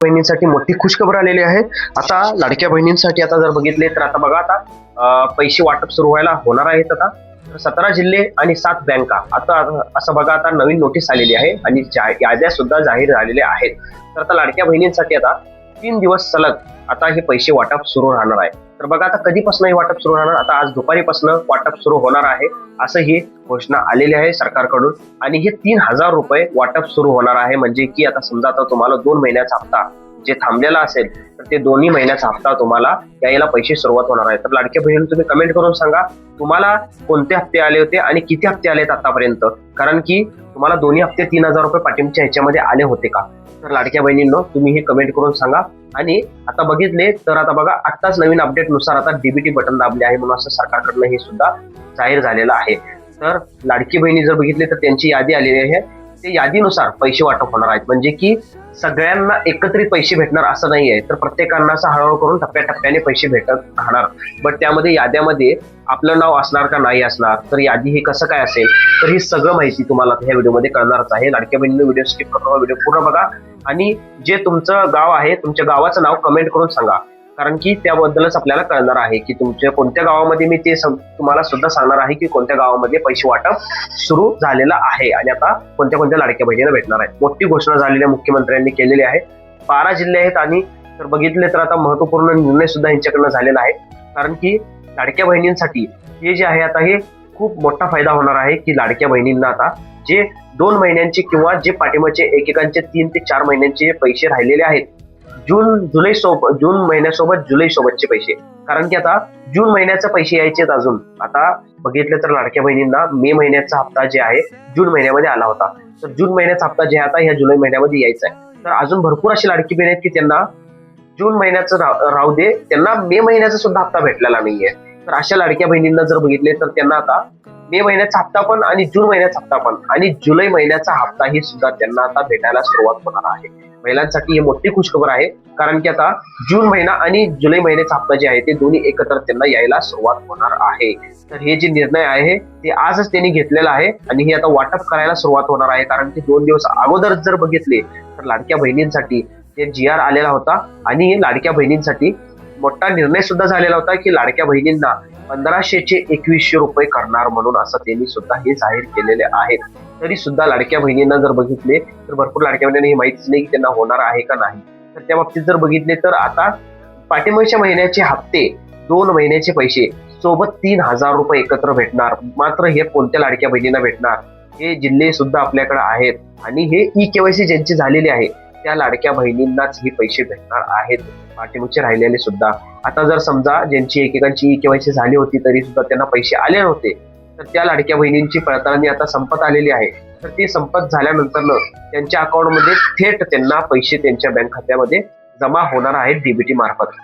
बहिणींसाठी मोठी खुशखबर आलेली आहे। आता लाडक्या बहिणींसाठी आता जर बघितले तर आता बघा आता पैसे वाटप सुरू व्हायला होणार आहेत। आता 17 जिल्हे आणि 7 बँका आता असं बघा आता नवीन नोटीस आलेली आहे आणि याद्या सुद्धा जाहीर झालेल्या आहेत। तर आता लाडक्या बहिणींसाठी आता 3 दिवस सलग आता हे पैसे वाटप सुरू राहणार आहे। तर बघा आता कधीपासून हे वाटप सुरू राहणार, आता आज दुपारीपासून वाटप सुरू होणार आहे असं ही घोषणा आलेली आहे सरकारकडून। आणि हे 3000 रुपये वाटप सुरू होणार आहे, म्हणजे की आता समजा आता तुम्हाला 2 महिन्याचा हप्ता जे थांबलेला असेल तर ते दोन्ही महिन्याचा हप्ता तुम्हाला यायला पैसे सुरुवात होणार आहे। तर लाडक्या बहिणी तुम्ही कमेंट करून सांगा तुम्हाला कोणते हप्ते आले होते आणि किती हप्ते आलेत आतापर्यंत, कारण की तुम्हाला दोन्ही हप्ते 3000 रुपये पाठिंबाच्या ह्याच्यामध्ये आले होते का? तर लाडक्या बहिणींनो तुम्ही हे कमेंट करून सांगा। आणि आता बघितले तर आता बघा आत्ताच नवीन अपडेट नुसार आता डीबीटी बटन दाबले आहे म्हणून असं सरकारकडनं हे सुद्धा जाहीर झालेलं आहे। तर लाडकी बहिणी जर बघितले तर त्यांची यादी आलेली आहे, ते यादीनुसार पैसे वाटप होणार आहेत, म्हणजे की सगळ्यांना एकत्रित पैसे भेटणार असं नाही आहे, तर प्रत्येकांना असं हळूहळू करून टप्प्याटप्प्याने पैसे भेटत राहणार। बट त्यामध्ये याद्यामध्ये आपलं नाव असणार का नाही असणार, तर यादी हे कसं काय असेल, तर ही सगळं माहिती तुम्हाला ह्या व्हिडिओमध्ये कळणारच आहे। लाडक्या बहिणीने व्हिडिओ स्किप करून व्हिडिओ पूर्ण बघा आणि जे तुमचं गाव आहे तुमच्या गावाचं नाव कमेंट करून सांगा, कारण की त्याबद्दलच आपल्याला कळणार आहे की तुमच्या कोणत्या गावामध्ये मी ते तुम्हाला सुद्धा सांगणार आहे की कोणत्या गावामध्ये पैसे वाटप सुरू झालेलं आहे आणि आता कोणत्या कोणत्या लाडक्या बहिणीला भेटणार आहे। मोठी घोषणा झालेल्या मुख्यमंत्र्यांनी केलेली आहे। 12 जिल्हे आहेत आणि तर बघितले तर आता महत्वपूर्ण निर्णय सुद्धा यांच्याकडनं झालेला आहे, कारण की लाडक्या बहिणींसाठी हे जे आहे आता हे खूप मोठा फायदा होणार आहे की लाडक्या बहिणींना आता जे 2 महिन्यांचे किंवा जे पाठिंबाचे एकेकांचे 3 ते 4 महिन्यांचे पैसे राहिलेले आहेत जून महिन्यासोबत जुलै सोबतचे पैसे, कारण की आता जून महिन्याचे पैसे यायचे अजून। आता बघितलं तर लाडक्या बहिणींना मे महिन्याचा हप्ता जे आहे जून महिन्यामध्ये आला होता, तर जून महिन्याचा हप्ता जे आता ह्या जुलै महिन्यामध्ये यायचा आहे। तर अजून भरपूर अशी लाडकी बहीण आहेत की त्यांना जून महिन्याचं राहू दे, त्यांना मे महिन्याचा सुद्धा हप्ता भेटलेला नाहीये। तर अशा लाडक्या बहिणींना जर बघितले तर त्यांना आता मे महिन्याचा हप्ता पण आणि जून महिन्याचा हप्ता पण आणि जुलै महिन्याचा हप्ताही सुद्धा त्यांना आता भेटायला सुरुवात होणार आहे। महिलांसाठी ही मोठी खुशखबर आहे, कारण की आता जून महिना आणि जुलै महिन्याचा हप्ता जे आहे ते दोन्ही एकत्र त्यांना यायला सुरुवात होणार आहे। तर हे जे निर्णय आहे ते आजच त्यांनी घेतलेला आहे आणि हे आता वाटप करायला सुरुवात होणार आहे, कारण की 2 दिवस अगोदर जर बघितले तर लाडक्या बहिणींसाठी ते GR आलेला होता आणि लाडक्या बहिणींसाठी मोठा निर्णय सुद्धा झालेला होता की लाडक्या बहिणींना 1500 चे 2100 रुपये करणार म्हणून असं त्यांनी सुद्धा हे जाहीर केलेले आहेत। तरी सुद्धा लाडक्या बहिणींना जर बघितले तर भरपूर लाडक्या बहिणींना हे माहितीच नाही की त्यांना होणार आहे का नाही। तर त्या बाबतीत जर बघितले तर आता पाठिंबाच्या महिन्याचे हप्ते 2 महिन्याचे पैसे सोबत 3000 रुपये एकत्र भेटणार। मात्र हे कोणत्या लाडक्या बहिणींना भेटणार, हे जिल्हे सुद्धा आपल्याकडे आहेत आणि हे EKYC ज्यांची झालेली आहे त्या लाडक्या बहिणींनाच हे पैसे भेटणार आहेत, पाठिंबाचे राहिलेले सुद्धा। आता जर समजा ज्यांची एकेकांची EKYC झाली होती तरी सुद्धा त्यांना पैसे आले नव्हते, तर त्या लाडक्या बहिणींची पडताळणी आता संपत आलेली आहे। तर ते संपत झाल्यानंतर त्यांच्या अकाउंटमध्ये थेट त्यांना पैसे त्यांच्या बँक खात्यामध्ये जमा होणार आहेत DBT मार्फत।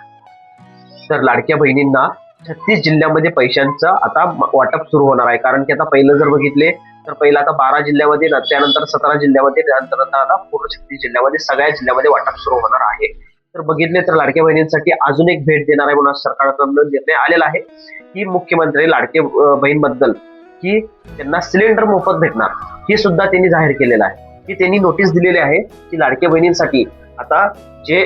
तर लाडक्या बहिणींना 36 जिल्ह्यामध्ये पैशांचं आता वाटप सुरू होणार आहे, कारण की आता पहिलं जर बघितले तर पहिलं आता 12 जिल्ह्यामध्ये त्यानंतर 17 जिल्ह्यामध्ये त्यानंतर आता पूर्ण 36 जिल्ह्यामध्ये सगळ्या जिल्ह्यामध्ये वाटप सुरू होणार आहे। तर बघितले तर लाडक्या बहिणींसाठी अजून एक भेट देणार आहे म्हणून सरकारकडून निर्णय आलेला आहे की मुख्यमंत्री लाडके बहीणबद्दल की त्यांना सिलेंडर मोफत भेटणार, हे सुद्धा त्यांनी जाहीर केलेलं आहे की त्यांनी नोटीस दिलेली आहे की लाडक्या बहिणींसाठी आता जे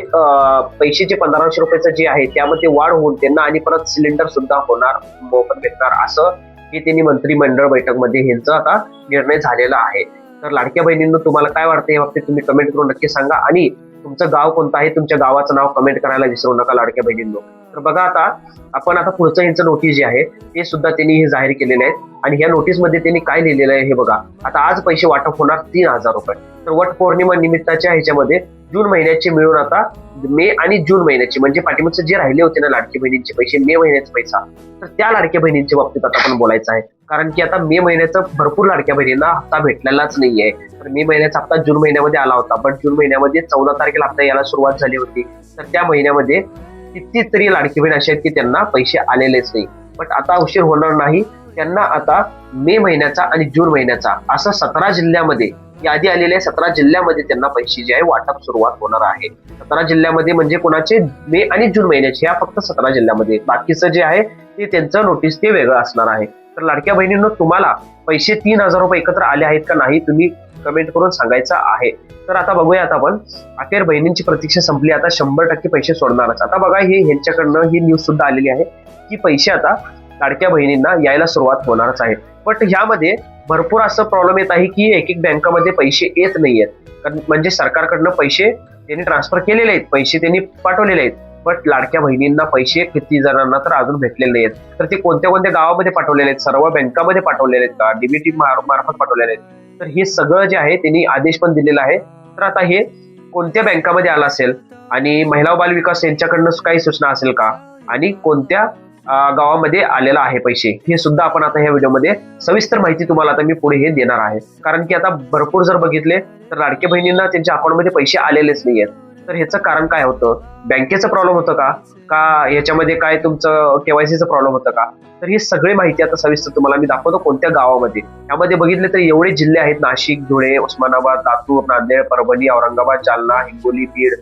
पैशाचे 1500 रुपयाचं जे आहे त्यामध्ये वाढ होऊन त्यांना आणि परत सिलेंडर सुद्धा होणार, मोफत भेटणार, असं हे त्यांनी मंत्रिमंडळ बैठकमध्ये ह्यांचा आता निर्णय झालेला आहे। तर लाडक्या बहिणींना तुम्हाला काय वाटतं या बाबतीत तुम्ही कमेंट करून नक्की सांगा आणि तुमचं गाव कोणतं आहे तुमच्या गावाचं नाव कमेंट करायला विसरू नका लाडक्या बहिणींनो। तर बघा आता आपण आता पुढचं यांचं नोटीस जे आहे ते सुद्धा त्यांनी हे जाहीर केलेले आहेत आणि ह्या नोटीस मध्ये त्यांनी काय लिहिलेलं आहे हे बघा। आता आज पैसे वाटप होणार 3000 रुपये। तर वट पौर्णिमा निमित्ताच्या ह्याच्यामध्ये जून महिन्याचे मिळून आता मे आणि जून महिन्याचे म्हणजे पाठीमागचे जे राहिले होते ना लाडकी बहिणींचे पैसे, मे महिन्याचा पैसा, तर त्या लाडक्या बहिणींच्या बाबतीत आता आपण बोलायचं आहे, कारण की आता मे महिन्याचा भरपूर लाडक्या बहिणींना हप्ता भेटलेलाच नाहीये। तर मे महिन्याचा हप्ता जून महिन्यामध्ये आला होता, पण जून महिन्यामध्ये 14 तारखेला हप्ता यायला सुरुवात झाली होती। तर त्या महिन्यामध्ये कितीतरी लाडकी बहीण अशा आहेत की त्यांना पैसे आलेलेच नाही। पण आता उशीर होणार नाही, त्यांना आता मे महिन्याचा आणि जून महिन्याचा असं 17 जिल्ह्यामध्ये यादी आलेल्या 17 जिल्ह्यामध्ये त्यांना पैसे जे आहे वाटप सुरुवात होणार आहे। 17 जिल्ह्यामध्ये म्हणजे कोणाचे मे आणि जून महिन्याचे, ह्या फक्त 17 जिल्ह्यामध्ये, बाकीचं जे आहे ते त्यांचं नोटीस ते वेगळं असणार आहे। तर लाडक्या बहिणींनो तुम्हाला पैसे 3000 रुपये एकत्र आले आहेत का नाही तुम्ही कमेंट करून सांगायचं आहे. तर आता बघूयात आपण, अखेर बहिणींची प्रतीक्षा संपली, आता 100% पैसे सोडणारच. आता बघा, हे ह्यांच्याकडनं ही न्यूज सुद्धा आलेली आहे की पैसे आता लाडक्या बहिणींना यायला सुरुवात होणारच आहे. बट ह्यामध्ये भरपूर असं प्रॉब्लेम येत आहे की एक बँकामध्ये पैसे येत नाहीयेत. म्हणजे सरकारकडनं पैसे त्यांनी ट्रान्सफर केलेले आहेत, पैसे त्यांनी पाठवलेले आहेत, बट लाडक्या बहिणींना पैसे किती जणांना तर अजून भेटलेले नाहीत. तर ते कोणत्या कोणत्या गावामध्ये पाठवलेले आहेत, सर्व बँकामध्ये पाठवलेले आहेत का, डीबीटी मार्फत पाठवलेले आहेत? तर हे सगळं जे आहे त्यांनी आदेश पण दिलेला आहे. तर आता हे कोणत्या बँकामध्ये आलं असेल आणि महिला व बाल विकास यांच्याकडनं काही सूचना असेल का, आणि कोणत्या गावामध्ये आलेला आहे पैसे, हे सुद्धा आपण आता ह्या व्हिडिओमध्ये सविस्तर माहिती तुम्हाला आता मी पुढे हे देणार आहे. कारण की आता भरपूर जर बघितले तर लाडक्या बहिणींना त्यांच्या अकाउंटमध्ये पैसे आलेलेच नाहीयेत. तर ह्याचं कारण काय होतं? बँकेचं प्रॉब्लेम होतं का याच्यामध्ये काय तुमचं केवायसीचं प्रॉब्लेम होतं का? तर ही सगळी माहिती आता सविस्तर तुम्हाला मी दाखवतो कोणत्या गावामध्ये. यामध्ये बघितले तर एवढे जिल्हे आहेत: नाशिक, धुळे, उस्मानाबाद, लातूर, नांदेड, परभणी, औरंगाबाद, जालना, हिंगोली, बीड.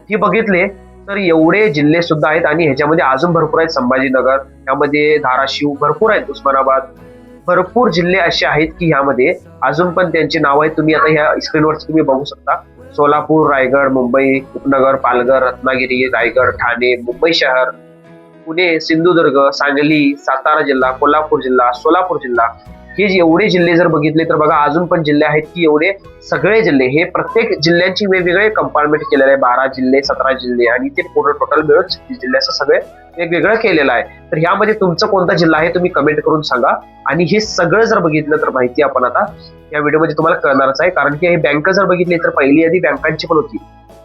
हे बघितले तर एवढे जिल्हे सुद्धा आहेत, आणि ह्याच्यामध्ये अजून भरपूर आहेत: संभाजीनगर, यामध्ये धाराशिव, भरपूर आहेत, उस्मानाबाद, भरपूर जिल्हे असे आहेत की ह्यामध्ये अजून पण त्यांची नाव आहेत. तुम्ही आता ह्या स्क्रीनवर तुम्ही बघू शकता: सोलापूर, रायगड, मुंबई उपनगर, पालघर, रत्नागिरी, रायगड, ठाणे, मुंबई शहर, पुणे, सिंधुदुर्ग, सांगली, सातारा जिल्हा, कोल्हापूर जिल्हा, सोलापूर जिल्हा. हे एवढे जिल्हे जर बघितले तर बघा, अजून पण जिल्हे आहेत की एवढे सगळे जिल्हे, हे प्रत्येक जिल्ह्यांची वेगवेगळे कंपार्टमेंट केलेले आहे. 12 जिल्हे, 17 जिल्हे, आणि ते पूर्ण टोटल मिळून 36 जिल्हे असं सगळे वेगवेगळं केलेलं आहे. तर ह्यामध्ये तुमचं कोणता जिल्हा आहे तुम्ही कमेंट करून सांगा. आणि हे सगळं जर बघितलं तर माहिती आपण आता या व्हिडिओमध्ये तुम्हाला कळणारच आहे. कारण की हे बँक जर बघितली तर पहिली यादी बँकांची पण होती.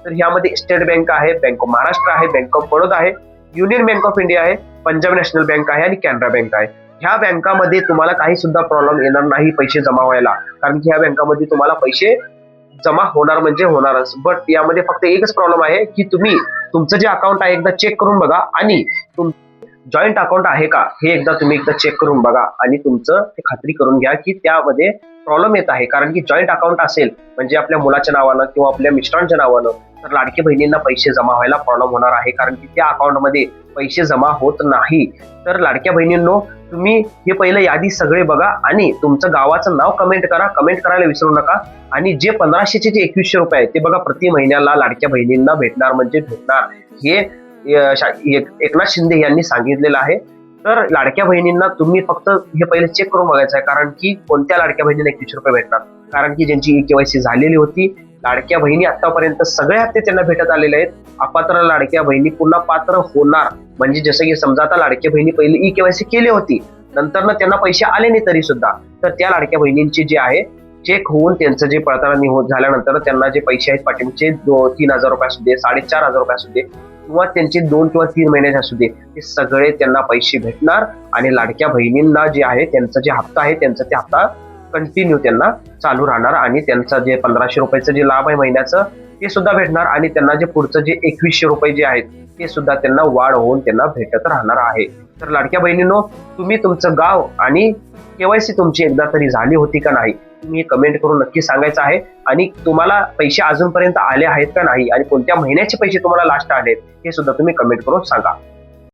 तर ह्यामध्ये स्टेट बँक आहे, बँक ऑफ महाराष्ट्र आहे, बँक ऑफ बडोदा आहे, युनियन बँक ऑफ इंडिया आहे, पंजाब नॅशनल बँक आहे, आणि कॅनरा बँक आहे. ह्या बँकामध्ये तुम्हाला काही सुद्धा प्रॉब्लेम येणार नाही पैसे जमा व्हायला, कारण की ह्या बँकामध्ये तुम्हाला पैसे जमा होणार म्हणजे होणारच. बट यामध्ये फक्त एकच प्रॉब्लेम आहे की तुम्ही तुमचं जे अकाउंट आहे एकदा चेक करून बघा, आणि जॉईंट अकाउंट आहे का हे तुम्ही एकदा चेक करून बघा, आणि तुमचं ते खात्री करून घ्या की त्यामध्ये प्रॉब्लेम येत आहे. कारण की जॉईंट अकाउंट असेल म्हणजे आपल्या मुलाच्या नावानं किंवा आपल्या मिस्टरांच्या नावानं, तर लाडकी बहिणींना पैसे जमा व्हायला प्रॉब्लेम होणार आहे, कारण की त्या अकाउंटमध्ये पैसे जमा होत नाही. तर लाडक्या बहिणींनो, तुम्ही हे पहिलं यादी सगळे बघा, आणि तुमचं गावाचं नाव कमेंट करा, कमेंट करायला विसरू नका. आणि जे 1500चे जे 2100 रुपये आहेत ते बघा, प्रति महिन्याला लाडक्या बहिणींना भेटणार म्हणजे भेटणार. हे एकनाथ शिंदे यांनी सांगितलेलं आहे. तर लाडक्या बहिणींना तुम्ही फक्त हे पहिले चेक करून बघायचं आहे, कारण की कोणत्या लाडक्या बहिणीला 2100 रुपये भेटणार. कारण की ज्यांची केवायसी झालेली होती, लाडक्या बहिणी आतापर्यंत सगळे हप्ते त्यांना भेटत आलेले आहेत. अपात्र लाडक्या बहिणी पुन्हा पात्र होणार, म्हणजे जसं की समजा आता लाडक्या बहिणी पहिली केवायसी केली होती, नंतर ना त्यांना पैसे आले नाही तरी सुद्धा, तर त्या लाडक्या बहिणींची जे आहे चेक होऊन त्यांचं जे पडताळणी झाल्यानंतर त्यांना जे पैसे आहेत पाठीमागचे 3,000 रुपये असू दे, 4,500 रुपये असू दे, किंवा त्यांचे 2 किंवा 3 महिन्याचे असू दे, ते सगळे त्यांना पैसे भेटणार. आणि लाडक्या बहिणींना जे आहे त्यांचा जे हप्ता आहे त्यांचा ते हप्ता कंटिन्यू त्यांना चालू राहणार, आणि त्यांचं जे 1500 रुपयाचं जे लाभ आहे महिन्याचं ते सुद्धा भेटणार, आणि त्यांना जे पुढचं जे 2100 रुपये जे आहेत ते सुद्धा त्यांना वाढ होऊन त्यांना भेटत राहणार आहे. तर लाडक्या बहिणींनो, तुम्ही तुमचं गाव आणि केवायसी तुमची एकदा तरी झाली होती का नाही, तुम्ही कमेंट करून नक्की सांगायचं आहे. आणि तुम्हाला पैसे अजूनपर्यंत आले आहेत का नाही, आणि कोणत्या महिन्याचे पैसे तुम्हाला लास्ट आले हे सुद्धा तुम्ही कमेंट करून सांगा.